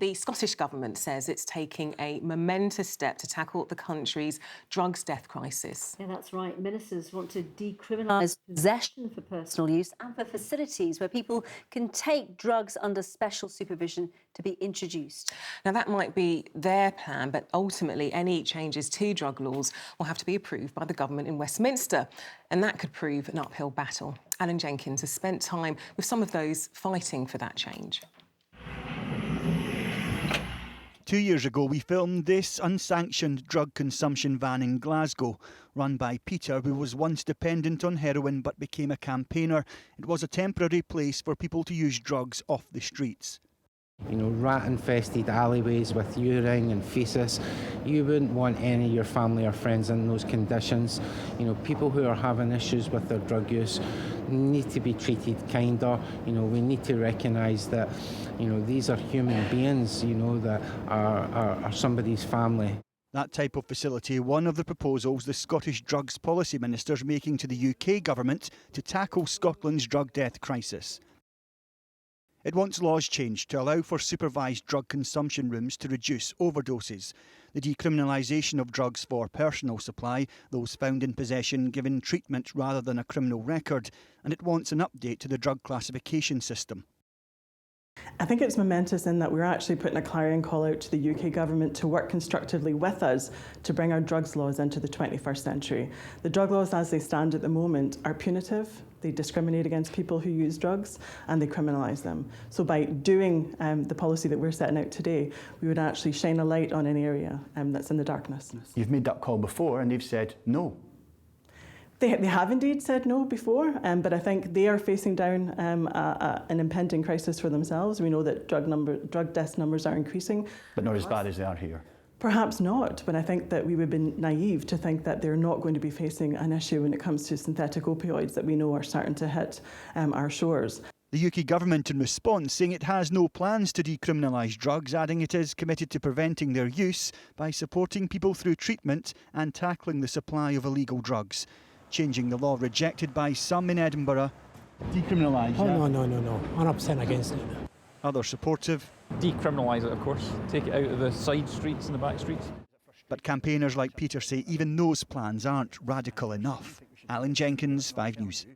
The Scottish Government says it's taking a momentous step to tackle the country's drugs death crisis. Yeah, that's right. Ministers want to decriminalise possession for personal use and for facilities where people can take drugs under special supervision to be introduced. Now, that might be their plan, but ultimately any changes to drug laws will have to be approved by the government in Westminster, and that could prove an uphill battle. Alan Jenkins has spent time with some of those fighting for that change. 2 years ago, we filmed this unsanctioned drug consumption van in Glasgow, run by Peter, who was once dependent on heroin but became a campaigner. It was a temporary place for people to use drugs off the streets. You know, rat-infested alleyways with urine and faeces. You wouldn't want any of your family or friends in those conditions. You know, people who are having issues with their drug use need to be treated kinder. You know, we need to recognise that, you know, these are human beings, you know, that are somebody's family. That type of facility, one of the proposals the Scottish Drugs Policy Minister's making to the UK government to tackle Scotland's drug death crisis. It wants laws changed to allow for supervised drug consumption rooms to reduce overdoses, the decriminalisation of drugs for personal supply, those found in possession given treatment rather than a criminal record, and it wants an update to the drug classification system. I think it's momentous in that we're actually putting a clarion call out to the UK government to work constructively with us to bring our drugs laws into the 21st century. The drug laws as they stand at the moment are punitive, they discriminate against people who use drugs and they criminalise them. So by doing the policy that we're setting out today, we would actually shine a light on an area that's in the darkness. You've made that call before and they've said no. They have indeed said no before, but I think they are facing down an impending crisis for themselves. We know that drug death numbers are increasing. But not as bad as they are here. Perhaps not, but I think that we would be naive to think that they're not going to be facing an issue when it comes to synthetic opioids that we know are starting to hit our shores. The UK government in response saying it has no plans to decriminalise drugs, adding it is committed to preventing their use by supporting people through treatment and tackling the supply of illegal drugs. Changing the law rejected by some in Edinburgh. Decriminalise, yeah? Oh, no. 100% against it. Others supportive. Decriminalise it, of course. Take it out of the side streets and the back streets. But campaigners like Peter say even those plans aren't radical enough. Alan Jenkins, 5 News.